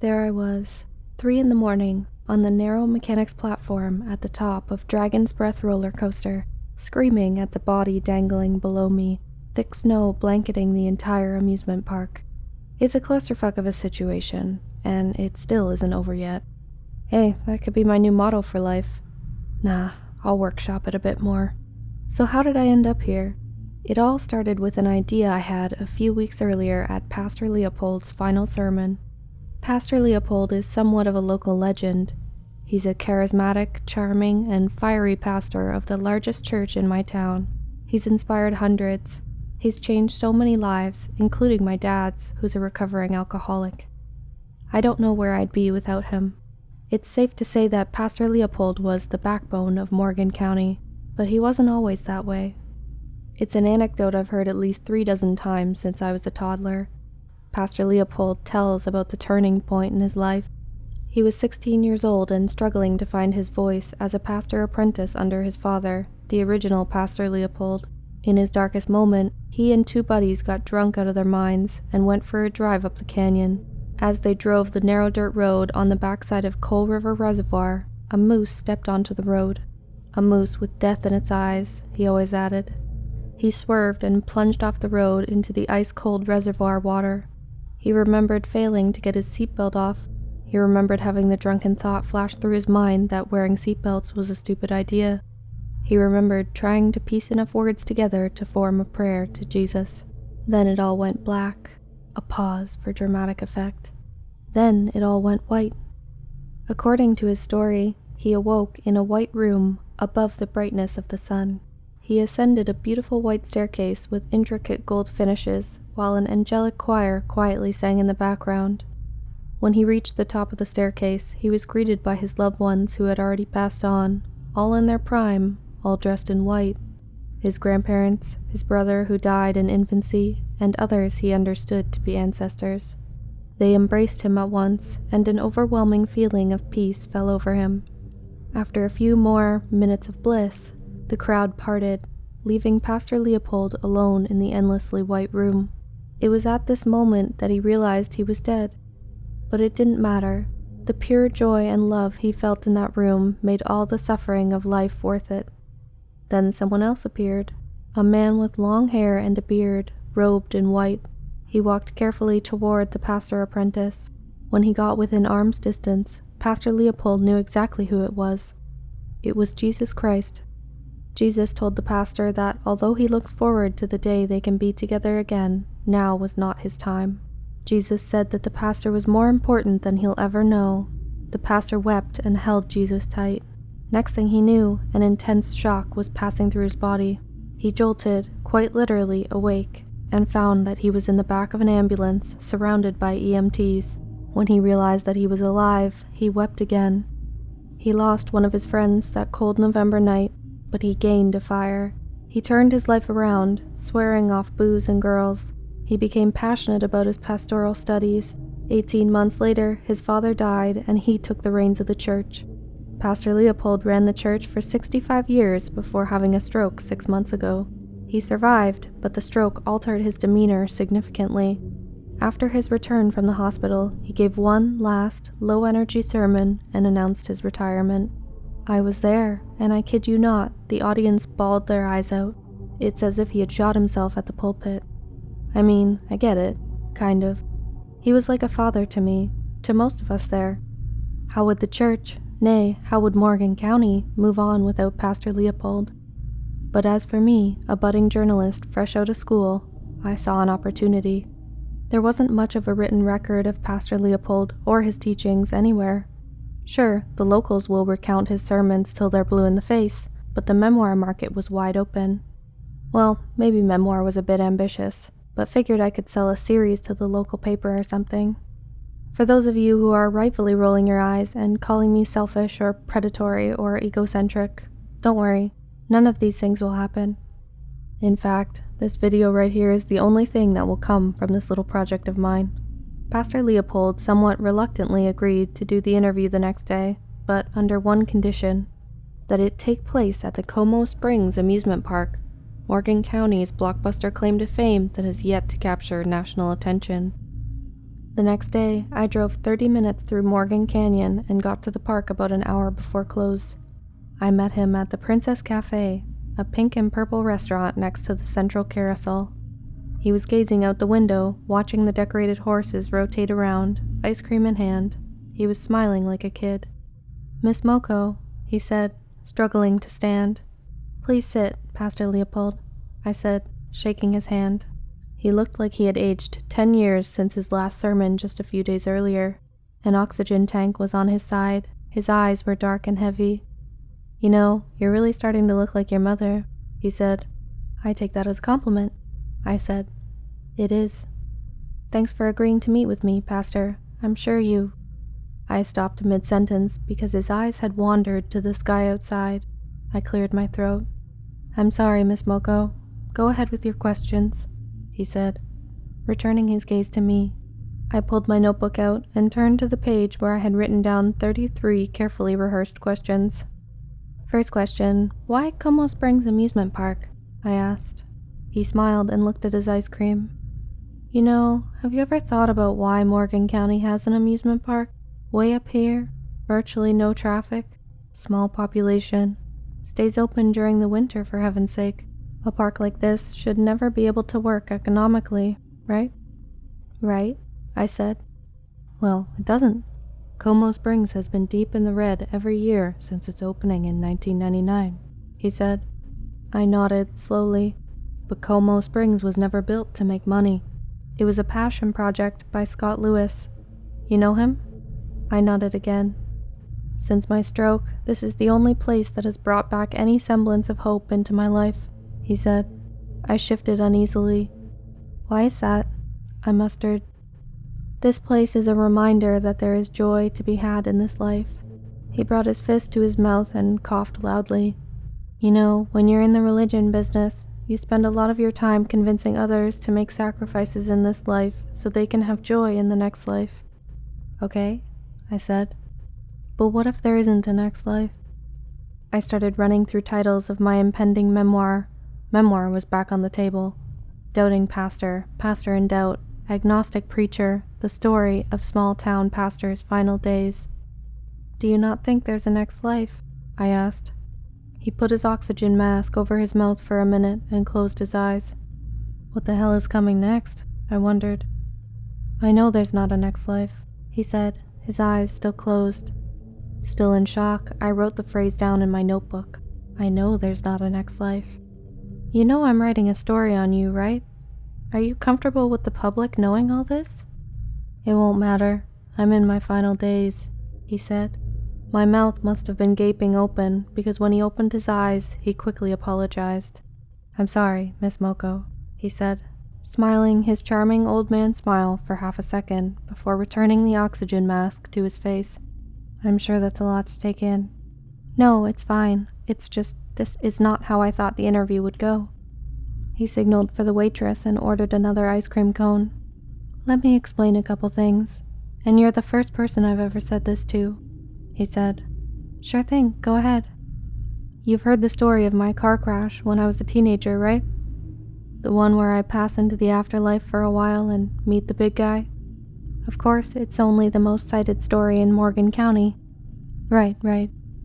There I was, 3 in the morning, on the narrow mechanics platform at the top of Dragon's Breath roller coaster, screaming at the body dangling below me, thick snow blanketing the entire amusement park. It's a clusterfuck of a situation, and it still isn't over yet. Hey, that could be my new motto for life. Nah, I'll workshop it a bit more. So how did I end up here? It all started with an idea I had a few weeks earlier at Pastor Leopold's final sermon. Pastor Leopold is somewhat of a local legend. He's a charismatic, charming, and fiery pastor of the largest church in my town. He's inspired hundreds. He's changed so many lives, including my dad's, who's a recovering alcoholic. I don't know where I'd be without him. It's safe to say that Pastor Leopold was the backbone of Morgan County, but he wasn't always that way. It's an anecdote I've heard at least 36 times since I was a toddler. Pastor Leopold tells about the turning point in his life. He was 16 years old and struggling to find his voice as a pastor apprentice under his father, the original Pastor Leopold. In his darkest moment, he and 2 buddies got drunk out of their minds and went for a drive up the canyon. As they drove the narrow dirt road on the backside of Coal River Reservoir, a moose stepped onto the road. A moose with death in its eyes, he always added. He swerved and plunged off the road into the ice-cold reservoir water. He remembered failing to get his seatbelt off. He remembered having the drunken thought flash through his mind that wearing seatbelts was a stupid idea. He remembered trying to piece enough words together to form a prayer to Jesus. Then it all went black. A pause for dramatic effect. Then it all went white. According to his story, he awoke in a white room above the brightness of the sun. He ascended a beautiful white staircase with intricate gold finishes, while an angelic choir quietly sang in the background. When he reached the top of the staircase, he was greeted by his loved ones who had already passed on, all in their prime, all dressed in white. His grandparents, his brother who died in infancy, and others he understood to be ancestors. They embraced him at once, and an overwhelming feeling of peace fell over him. After a few more minutes of bliss, the crowd parted, leaving Pastor Leopold alone in the endlessly white room. It was at this moment that he realized he was dead. But it didn't matter. The pure joy and love he felt in that room made all the suffering of life worth it. Then someone else appeared, a man with long hair and a beard, robed in white. He walked carefully toward the pastor apprentice. When he got within arm's distance, Pastor Leopold knew exactly who it was. It was Jesus Christ. Jesus told the pastor that although he looks forward to the day they can be together again, now was not his time. Jesus said that the pastor was more important than he'll ever know. The pastor wept and held Jesus tight. Next thing he knew, an intense shock was passing through his body. He jolted, quite literally, awake, and found that he was in the back of an ambulance, surrounded by EMTs. When he realized that he was alive, he wept again. He lost one of his friends that cold November night, but he gained a fire. He turned his life around, swearing off booze and girls. He became passionate about his pastoral studies. 18 months later, his father died, and he took the reins of the church. Pastor Leopold ran the church for 65 years before having a stroke 6 months ago. He survived, but the stroke altered his demeanor significantly. After his return from the hospital, he gave one last, low-energy sermon and announced his retirement. I was there, and I kid you not, the audience bawled their eyes out. It's as if he had shot himself at the pulpit. I mean, I get it, kind of. He was like a father to me, to most of us there. How would the church, nay, how would Morgan County, move on without Pastor Leopold? But as for me, a budding journalist fresh out of school, I saw an opportunity. There wasn't much of a written record of Pastor Leopold or his teachings anywhere. Sure, the locals will recount his sermons till they're blue in the face, but the memoir market was wide open. Well, maybe memoir was a bit ambitious, but figured I could sell a series to the local paper or something. For those of you who are rightfully rolling your eyes and calling me selfish or predatory or egocentric, don't worry, none of these things will happen. In fact, this video right here is the only thing that will come from this little project of mine. Pastor Leopold somewhat reluctantly agreed to do the interview the next day, but under one condition, that it take place at the Como Springs amusement park, Morgan County's blockbuster claim to fame that has yet to capture national attention. The next day, I drove 30 minutes through Morgan Canyon and got to the park about an hour before close. I met him at the Princess Cafe, a pink and purple restaurant next to the central carousel. He was gazing out the window, watching the decorated horses rotate around, ice cream in hand. He was smiling like a kid. "Miss Moko," he said, struggling to stand. "Please sit, Pastor Leopold," I said, shaking his hand. He looked like he had aged 10 years since his last sermon just a few days earlier. An oxygen tank was on his side. His eyes were dark and heavy. "You know, you're really starting to look like your mother," he said. "I take that as a compliment," I said. "It is. Thanks for agreeing to meet with me, Pastor. I'm sure you—" I stopped mid-sentence because his eyes had wandered to the sky outside. I cleared my throat. "I'm sorry, Miss Moko. Go ahead with your questions," he said, returning his gaze to me. I pulled my notebook out and turned to the page where I had written down 33 carefully rehearsed questions. "First question, why Como Springs Amusement Park?" I asked. He smiled and looked at his ice cream. "You know, have you ever thought about why Morgan County has an amusement park? Way up here, virtually no traffic, small population, stays open during the winter for heaven's sake. A park like this should never be able to work economically, right?" "Right," I said. "Well, it doesn't. Como Springs has been deep in the red every year since its opening in 1999, he said. I nodded slowly, but Como Springs was never built to make money. It was a passion project by Scott Lewis. You know him? I nodded again. Since my stroke, this is the only place that has brought back any semblance of hope into my life, he said. I shifted uneasily. Why is that? I mustered. This place is a reminder that there is joy to be had in this life. He brought his fist to his mouth and coughed loudly. You know, when you're in the religion business, you spend a lot of your time convincing others to make sacrifices in this life so they can have joy in the next life. Okay, I said. But what if there isn't a next life? I started running through titles of my impending memoir. Memoir was back on the table. Doubting pastor, pastor in doubt, agnostic preacher, the story of small-town pastor's final days. Do you not think there's a next life? I asked. He put his oxygen mask over his mouth for a minute and closed his eyes. What the hell is coming next? I wondered. I know there's not a next life, he said, his eyes still closed. Still in shock, I wrote the phrase down in my notebook. I know there's not a next life. You know I'm writing a story on you, right? Are you comfortable with the public knowing all this? It won't matter. I'm in my final days, he said. My mouth must have been gaping open because when he opened his eyes, he quickly apologized. I'm sorry, Miss Moko, he said, smiling his charming old man smile for half a second before returning the oxygen mask to his face. I'm sure that's a lot to take in. No, it's fine. It's just this is not how I thought the interview would go. He signaled for the waitress and ordered another ice cream cone. Let me explain a couple things, and you're the first person I've ever said this to, he said. Sure thing, go ahead. You've heard the story of my car crash when I was a teenager, right? The one where I pass into the afterlife for a while and meet the big guy? Of course, it's only the most cited story in Morgan County. Right.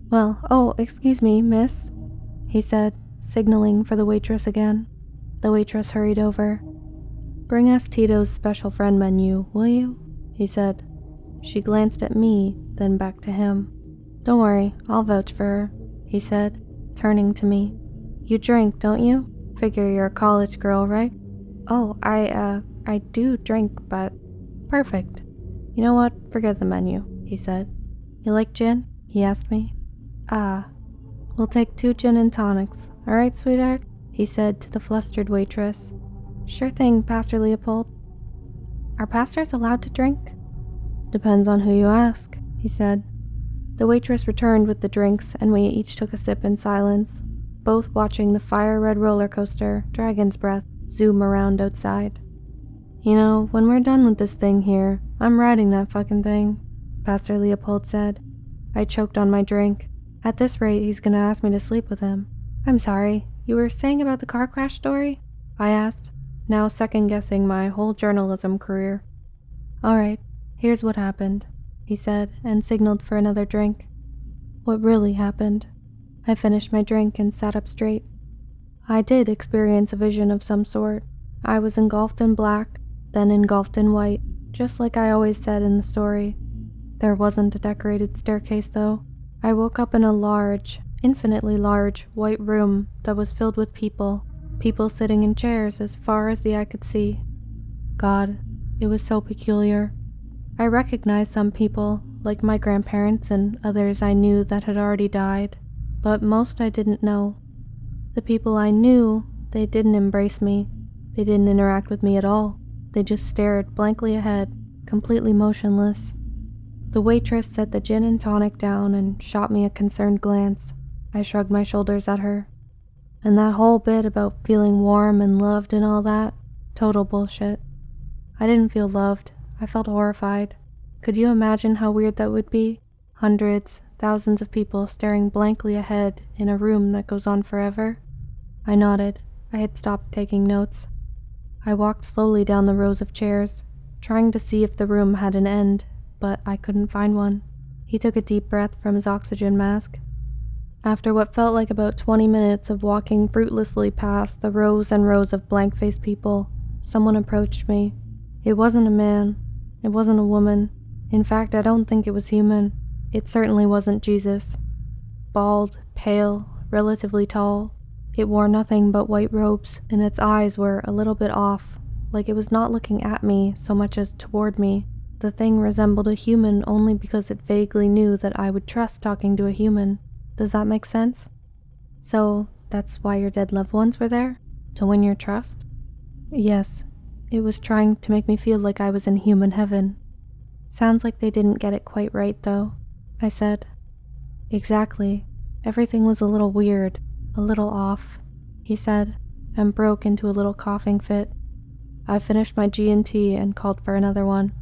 Well, oh, excuse me, miss, he said, signaling for the waitress again. The waitress hurried over. Bring us Tito's special friend menu, will you? He said. She glanced at me, then back to him. Don't worry, I'll vouch for her, he said, turning to me. You drink, don't you? Figure you're a college girl, right? Oh, I do drink, but... Perfect. You know what? Forget the menu, he said. You like gin? He asked me. We'll take 2 gin and tonics, alright, sweetheart? He said to the flustered waitress. Sure thing, Pastor Leopold. Are pastors allowed to drink? Depends on who you ask, he said. The waitress returned with the drinks, and we each took a sip in silence, both watching the fire-red roller coaster, Dragon's Breath, zoom around outside. You know, when we're done with this thing here, I'm riding that fucking thing, Pastor Leopold said. I choked on my drink. At this rate, he's gonna ask me to sleep with him. I'm sorry, you were saying about the car crash story? I asked, now second-guessing my whole journalism career. "Alright, here's what happened," he said, and signaled for another drink. What really happened? I finished my drink and sat up straight. I did experience a vision of some sort. I was engulfed in black, then engulfed in white, just like I always said in the story. There wasn't a decorated staircase, though. I woke up in a large, infinitely large, white room that was filled with people sitting in chairs as far as the eye could see. God, it was so peculiar. I recognized some people, like my grandparents and others I knew that had already died, but most I didn't know. The people I knew, they didn't embrace me. They didn't interact with me at all. They just stared blankly ahead, completely motionless. The waitress set the gin and tonic down and shot me a concerned glance. I shrugged my shoulders at her. And that whole bit about feeling warm and loved and all that, total bullshit. I didn't feel loved. I felt horrified. Could you imagine how weird that would be? Hundreds, thousands of people staring blankly ahead in a room that goes on forever? I nodded. I had stopped taking notes. I walked slowly down the rows of chairs, trying to see if the room had an end, but I couldn't find one. He took a deep breath from his oxygen mask. After what felt like about 20 minutes of walking fruitlessly past the rows and rows of blank-faced people, someone approached me. It wasn't a man. It wasn't a woman. In fact, I don't think it was human. It certainly wasn't Jesus. Bald, pale, relatively tall. It wore nothing but white robes, and its eyes were a little bit off, like it was not looking at me so much as toward me. The thing resembled a human only because it vaguely knew that I would trust talking to a human. Does that make sense? So, that's why your dead loved ones were there? To win your trust? Yes. It was trying to make me feel like I was in human heaven. Sounds like they didn't get it quite right, though, I said. Exactly. Everything was a little weird, a little off, he said, and broke into a little coughing fit. I finished my G&T and called for another one.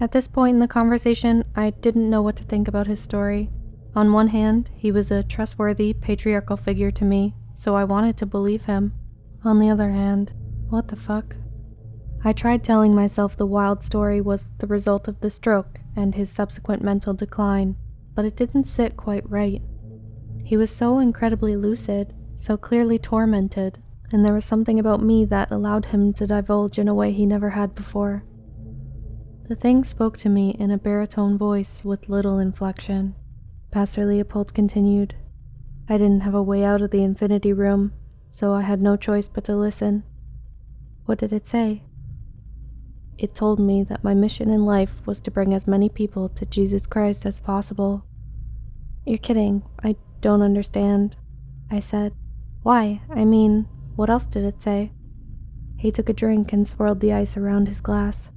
At this point in the conversation, I didn't know what to think about his story. On one hand, he was a trustworthy, patriarchal figure to me, so I wanted to believe him. On the other hand, what the fuck? I tried telling myself the wild story was the result of the stroke and his subsequent mental decline, but it didn't sit quite right. He was so incredibly lucid, so clearly tormented, and there was something about me that allowed him to divulge in a way he never had before. The thing spoke to me in a baritone voice with little inflection. Pastor Leopold continued. I didn't have a way out of the infinity room, so I had no choice but to listen. What did it say? It told me that my mission in life was to bring as many people to Jesus Christ as possible. You're kidding. I don't understand, I said. Why? I mean, what else did it say? He took a drink and swirled the ice around his glass.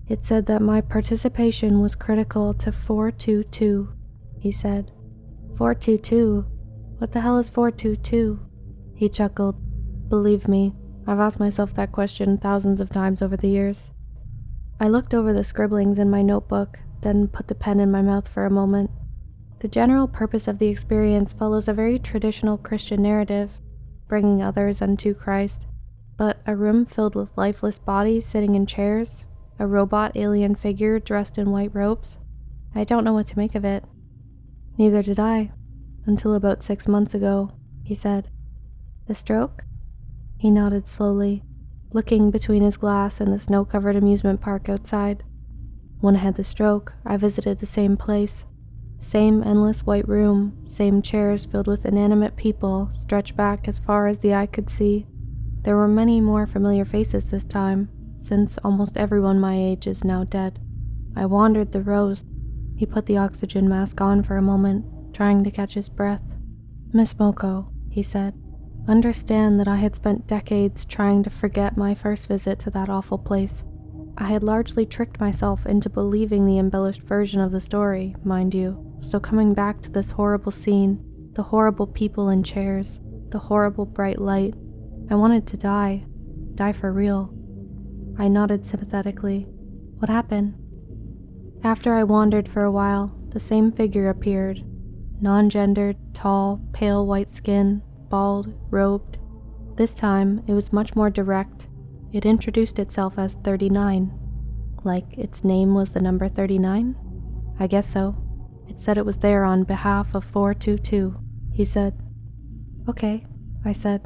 It said that my participation was critical to 422, he said. 422? What the hell is 422? He chuckled. Believe me, I've asked myself that question thousands of times over the years. I looked over the scribblings in my notebook, then put the pen in my mouth for a moment. The general purpose of the experience follows a very traditional Christian narrative, bringing others unto Christ, but a room filled with lifeless bodies sitting in chairs, a robot alien figure dressed in white robes. I don't know what to make of it. Neither did I, until about 6 months ago, he said. The stroke? He nodded slowly, looking between his glass and the snow-covered amusement park outside. When I had the stroke, I visited the same place. Same endless white room, same chairs filled with inanimate people stretched back as far as the eye could see. There were many more familiar faces this time, since almost everyone my age is now dead. I wandered the rows. He put the oxygen mask on for a moment, trying to catch his breath. Miss Moko, he said, understand that I had spent decades trying to forget my first visit to that awful place. I had largely tricked myself into believing the embellished version of the story, mind you, so coming back to this horrible scene, the horrible people in chairs, the horrible bright light, I wanted to die for real. I nodded sympathetically. What happened? After I wandered for a while, the same figure appeared. Non-gendered, tall, pale white skin, bald, robed. This time, it was much more direct. It introduced itself as 39. Like its name was the number 39? I guess so. It said it was there on behalf of 422, he said. Okay, I said.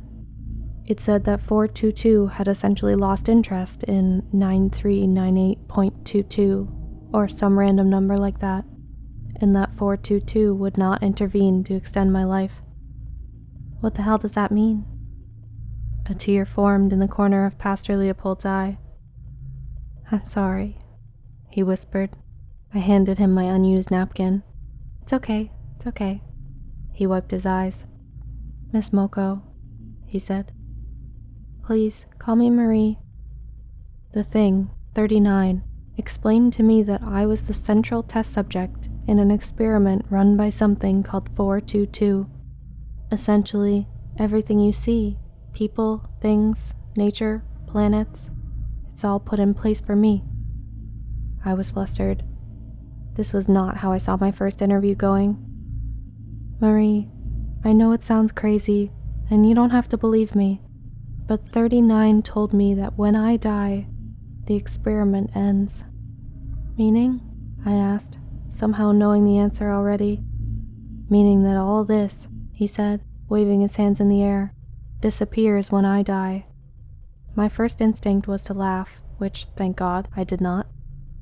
It said that 422 had essentially lost interest in 9398.22, or some random number like that, and that 422 would not intervene to extend my life. What the hell does that mean? A tear formed in the corner of Pastor Leopold's eye. I'm sorry, he whispered. I handed him my unused napkin. It's okay, it's okay. He wiped his eyes. Miss Moko, he said. Please, call me Marie. The thing, 39, explained to me that I was the central test subject in an experiment run by something called 422. Essentially, everything you see, people, things, nature, planets, it's all put in place for me. I was flustered. This was not how I saw my first interview going. Marie, I know it sounds crazy, and you don't have to believe me, but 39 told me that when I die, the experiment ends. Meaning? I asked, somehow knowing the answer already. Meaning that all this, he said, waving his hands in the air, disappears when I die. My first instinct was to laugh, which, thank God, I did not.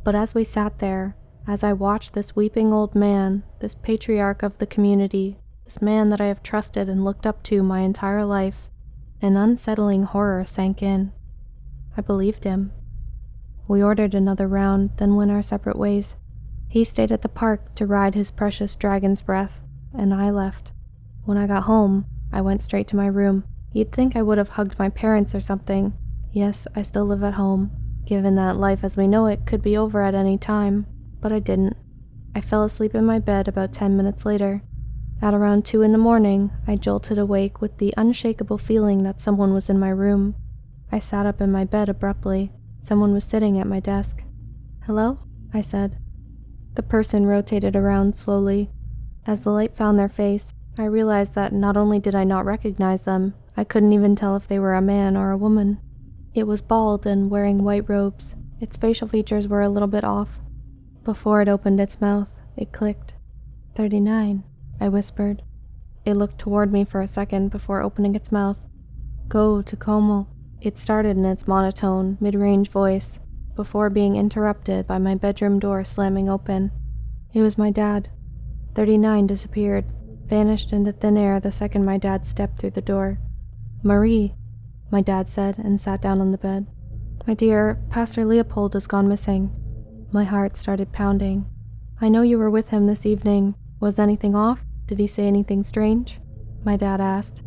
But as we sat there, as I watched this weeping old man, this patriarch of the community, this man that I have trusted and looked up to my entire life, an unsettling horror sank in. I believed him. We ordered another round, then went our separate ways. He stayed at the park to ride his precious dragon's breath, and I left. When I got home, I went straight to my room. You'd think I would have hugged my parents or something. Yes, I still live at home, given that life as we know it could be over at any time, but I didn't. I fell asleep in my bed about 10 minutes later. At around 2 in the morning, I jolted awake with the unshakable feeling that someone was in my room. I sat up in my bed abruptly. Someone was sitting at my desk. Hello? I said. The person rotated around slowly. As the light found their face, I realized that not only did I not recognize them, I couldn't even tell if they were a man or a woman. It was bald and wearing white robes. Its facial features were a little bit off. Before it opened its mouth, it clicked. 39, I whispered. It looked toward me for a second before opening its mouth. Go to Como. It started in its monotone, mid-range voice, before being interrupted by my bedroom door slamming open. It was my dad. 39 disappeared, vanished into thin air the second my dad stepped through the door. Marie, my dad said and sat down on the bed. My dear, Pastor Leopold has gone missing. My heart started pounding. I know you were with him this evening. Was anything off? Did he say anything strange? My dad asked.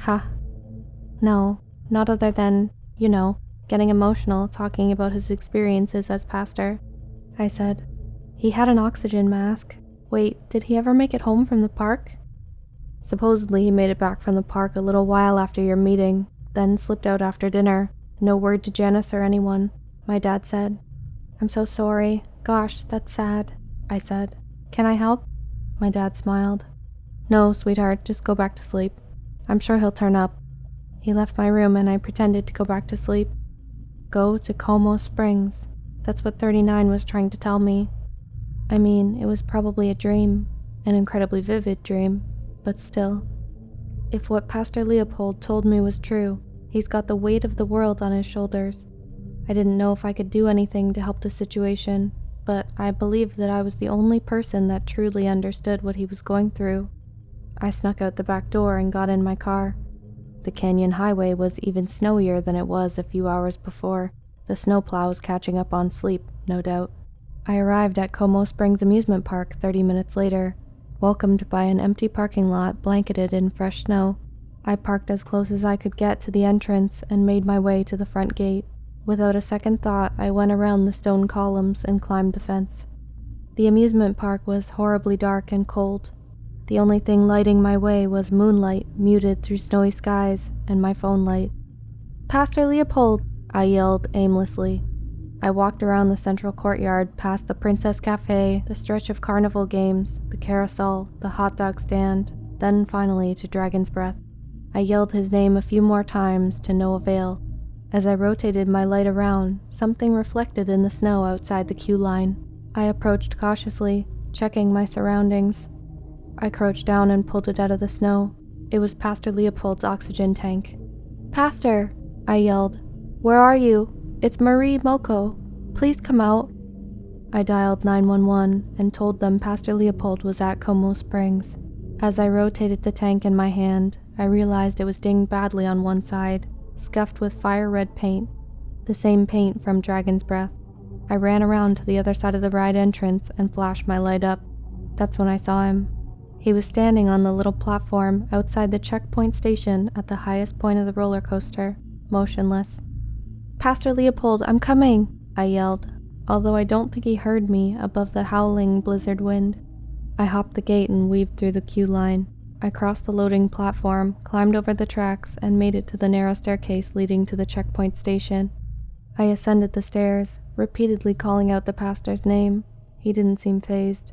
Ha. No, not other than, getting emotional talking about his experiences as pastor. I said. He had an oxygen mask. Wait, did he ever make it home from the park? Supposedly he made it back from the park a little while after your meeting, then slipped out after dinner. No word to Janice or anyone, my dad said. I'm so sorry. Gosh, that's sad, I said. Can I help? My dad smiled. No, sweetheart, just go back to sleep. I'm sure he'll turn up. He left my room and I pretended to go back to sleep. Go to Como Springs. That's what 39 was trying to tell me. I mean, it was probably a dream, an incredibly vivid dream, but still. If what Pastor Leopold told me was true, he's got the weight of the world on his shoulders. I didn't know if I could do anything to help the situation, but I believed that I was the only person that truly understood what he was going through. I snuck out the back door and got in my car. The canyon highway was even snowier than it was a few hours before. The snowplow was catching up on sleep, no doubt. I arrived at Como Springs Amusement Park 30 minutes later, welcomed by an empty parking lot blanketed in fresh snow. I parked as close as I could get to the entrance and made my way to the front gate. Without a second thought, I went around the stone columns and climbed the fence. The amusement park was horribly dark and cold. The only thing lighting my way was moonlight muted through snowy skies and my phone light. Pastor Leopold, I yelled aimlessly. I walked around the central courtyard past the Princess Cafe, the stretch of carnival games, the carousel, the hot dog stand, then finally to Dragon's Breath. I yelled his name a few more times to no avail. As I rotated my light around, something reflected in the snow outside the queue line. I approached cautiously, checking my surroundings. I crouched down and pulled it out of the snow. It was Pastor Leopold's oxygen tank. "Pastor!" I yelled. "Where are you? It's Marie Moko. Please come out." I dialed 911 and told them Pastor Leopold was at Como Springs. As I rotated the tank in my hand, I realized it was dinged badly on one side, scuffed with fire-red paint, the same paint from Dragon's Breath. I ran around to the other side of the ride entrance and flashed my light up. That's when I saw him. He was standing on the little platform outside the checkpoint station at the highest point of the roller coaster, motionless. "Pastor Leopold, I'm coming!" I yelled, although I don't think he heard me above the howling blizzard wind. I hopped the gate and weaved through the queue line. I crossed the loading platform, climbed over the tracks, and made it to the narrow staircase leading to the checkpoint station. I ascended the stairs, repeatedly calling out the pastor's name. He didn't seem fazed.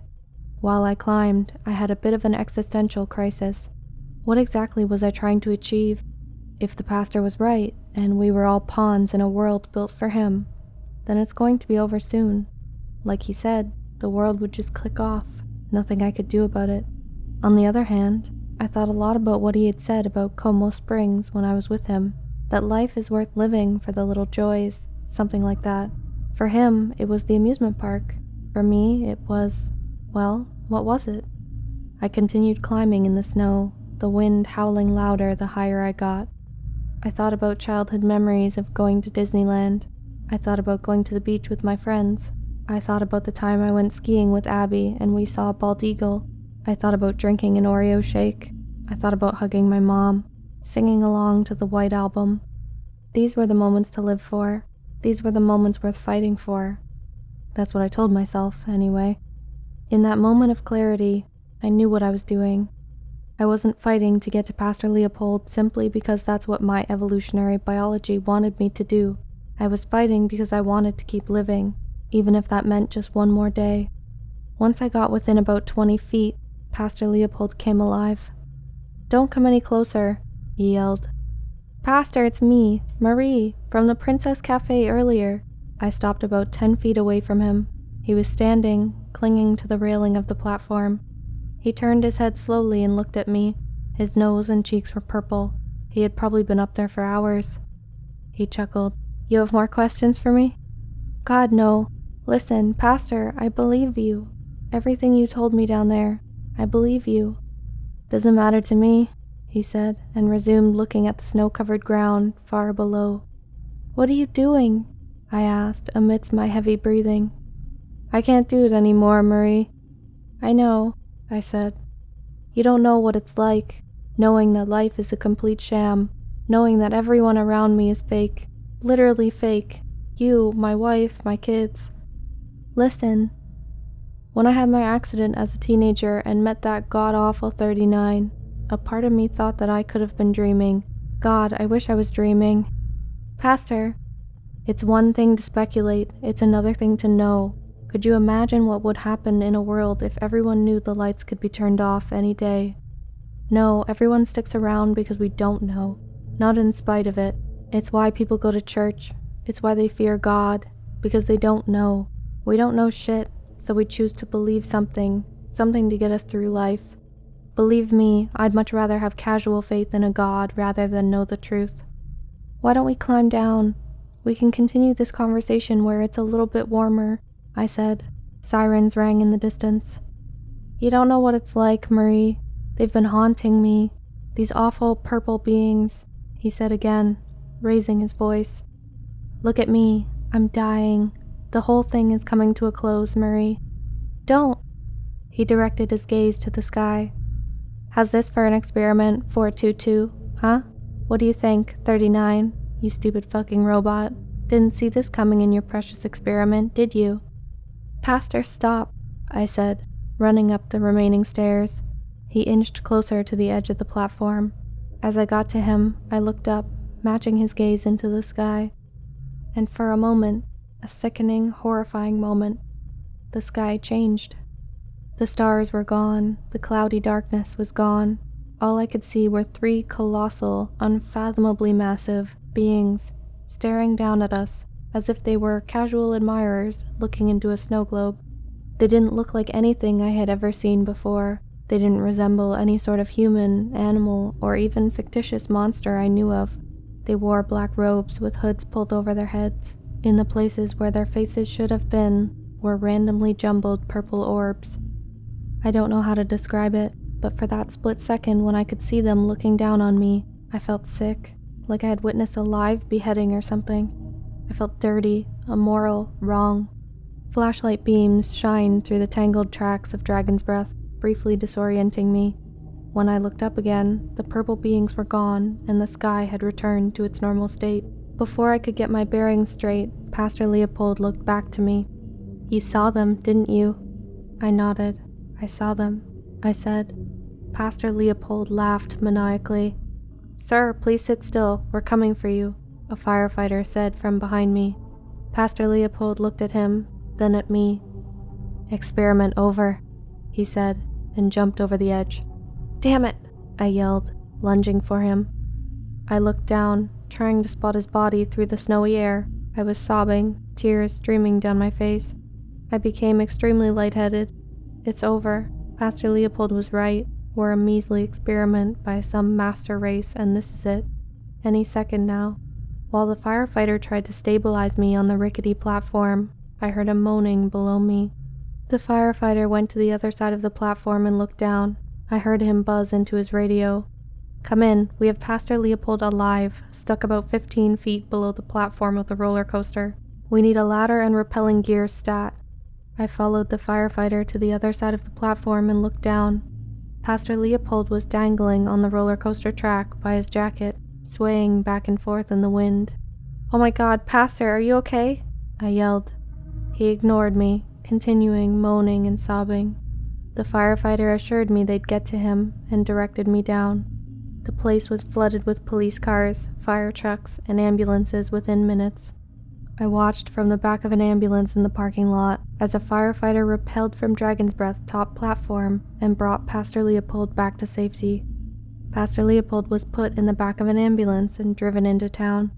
While I climbed, I had a bit of an existential crisis. What exactly was I trying to achieve? If the pastor was right, and we were all pawns in a world built for him, then it's going to be over soon. Like he said, the world would just click off. Nothing I could do about it. On the other hand, I thought a lot about what he had said about Como Springs when I was with him, that life is worth living for the little joys, something like that. For him, it was the amusement park. For me, it was, well, what was it? I continued climbing in the snow, the wind howling louder the higher I got. I thought about childhood memories of going to Disneyland. I thought about going to the beach with my friends. I thought about the time I went skiing with Abby and we saw a bald eagle. I thought about drinking an Oreo shake. I thought about hugging my mom, singing along to the White Album. These were the moments to live for. These were the moments worth fighting for. That's what I told myself, anyway. In that moment of clarity, I knew what I was doing. I wasn't fighting to get to Pastor Leopold simply because that's what my evolutionary biology wanted me to do. I was fighting because I wanted to keep living, even if that meant just one more day. Once I got within about 20 feet, Pastor Leopold came alive. "Don't come any closer," he yelled. "Pastor, it's me, Marie, from the Princess Cafe earlier." I stopped about 10 feet away from him. He was standing, clinging to the railing of the platform. He turned his head slowly and looked at me. His nose and cheeks were purple. He had probably been up there for hours. He chuckled. "You have more questions for me?" "God, no. Listen, Pastor, I believe you. Everything you told me down there, I believe you." "Doesn't matter to me," he said, and resumed looking at the snow-covered ground far below. "What are you doing?" I asked amidst my heavy breathing. "I can't do it anymore, Marie." "I know," I said. "You don't know what it's like, knowing that life is a complete sham, knowing that everyone around me is fake, literally fake. You, my wife, my kids. Listen. When I had my accident as a teenager and met that god-awful 39, a part of me thought that I could have been dreaming. God, I wish I was dreaming. Pastor, it's one thing to speculate, it's another thing to know. Could you imagine what would happen in a world if everyone knew the lights could be turned off any day? No, everyone sticks around because we don't know, not in spite of it. It's why people go to church. It's why they fear God, because they don't know. We don't know shit, so we choose to believe something to get us through life. Believe me, I'd much rather have casual faith in a God rather than know the truth. Why don't we climb down? We can continue this conversation where it's a little bit warmer, I said. Sirens rang in the distance. You don't know what it's like, Marie. They've been haunting me. These awful purple beings, he said again, raising his voice. Look at me. I'm dying. The whole thing is coming to a close, Marie. Don't. He directed his gaze to the sky. How's this for an experiment, 422, huh? What do you think, 39? You stupid fucking robot. Didn't see this coming in your precious experiment, did you? Pastor, stop, I said, running up the remaining stairs. He inched closer to the edge of the platform. As I got to him, I looked up, matching his gaze into the sky. And for a moment, a sickening, horrifying moment, the sky changed. The stars were gone, the cloudy darkness was gone. All I could see were three colossal, unfathomably massive beings staring down at us as if they were casual admirers looking into a snow globe. They didn't look like anything I had ever seen before. They didn't resemble any sort of human, animal, or even fictitious monster I knew of. They wore black robes with hoods pulled over their heads. In the places where their faces should have been were randomly jumbled purple orbs. I don't know how to describe it, but for that split second when I could see them looking down on me, I felt sick, like I had witnessed a live beheading or something. I felt dirty, immoral, wrong. Flashlight beams shined through the tangled tracks of Dragon's Breath, briefly disorienting me. When I looked up again, the purple beings were gone and the sky had returned to its normal state. Before I could get my bearings straight, Pastor Leopold looked back to me. "You saw them, didn't you?" I nodded. "I saw them," I said. Pastor Leopold laughed maniacally. "Sir, please sit still. We're coming for you," a firefighter said from behind me. Pastor Leopold looked at him, then at me. "Experiment over," he said, and jumped over the edge. "Damn it!" I yelled, lunging for him. I looked down, trying to spot his body through the snowy air. I was sobbing, tears streaming down my face. I became extremely lightheaded. "It's over. Pastor Leopold was right. We're a measly experiment by some master race, and this is it. Any second now." While the firefighter tried to stabilize me on the rickety platform, I heard a moaning below me. The firefighter went to the other side of the platform and looked down. I heard him buzz into his radio. "Come in, we have Pastor Leopold alive, stuck about 15 feet below the platform of the roller coaster. We need a ladder and rappelling gear stat." I followed the firefighter to the other side of the platform and looked down. Pastor Leopold was dangling on the roller coaster track by his jacket, swaying back and forth in the wind. "Oh my God, Pastor, are you okay?" I yelled. He ignored me, continuing moaning and sobbing. The firefighter assured me they'd get to him and directed me down. The place was flooded with police cars, fire trucks, and ambulances within minutes. I watched from the back of an ambulance in the parking lot as a firefighter rappelled from Dragon's Breath top platform and brought Pastor Leopold back to safety. Pastor Leopold was put in the back of an ambulance and driven into town.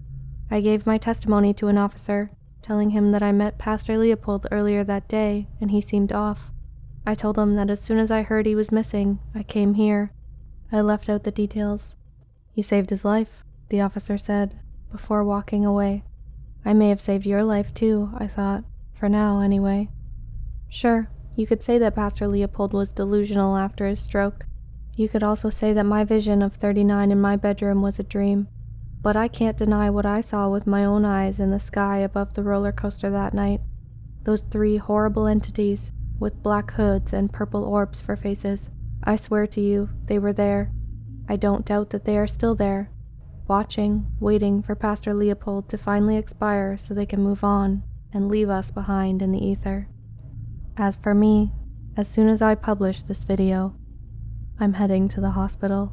I gave my testimony to an officer, telling him that I met Pastor Leopold earlier that day and he seemed off. I told him that as soon as I heard he was missing, I came here. I left out the details. "You saved his life," the officer said, before walking away. "I may have saved your life too," I thought, for now anyway. Sure, you could say that Pastor Leopold was delusional after his stroke. You could also say that my vision of 39 in my bedroom was a dream. But I can't deny what I saw with my own eyes in the sky above the roller coaster that night. Those 3 horrible entities, with black hoods and purple orbs for faces. I swear to you, they were there. I don't doubt that they are still there, watching, waiting for Pastor Leopold to finally expire so they can move on and leave us behind in the ether. As for me, as soon as I publish this video, I'm heading to the hospital.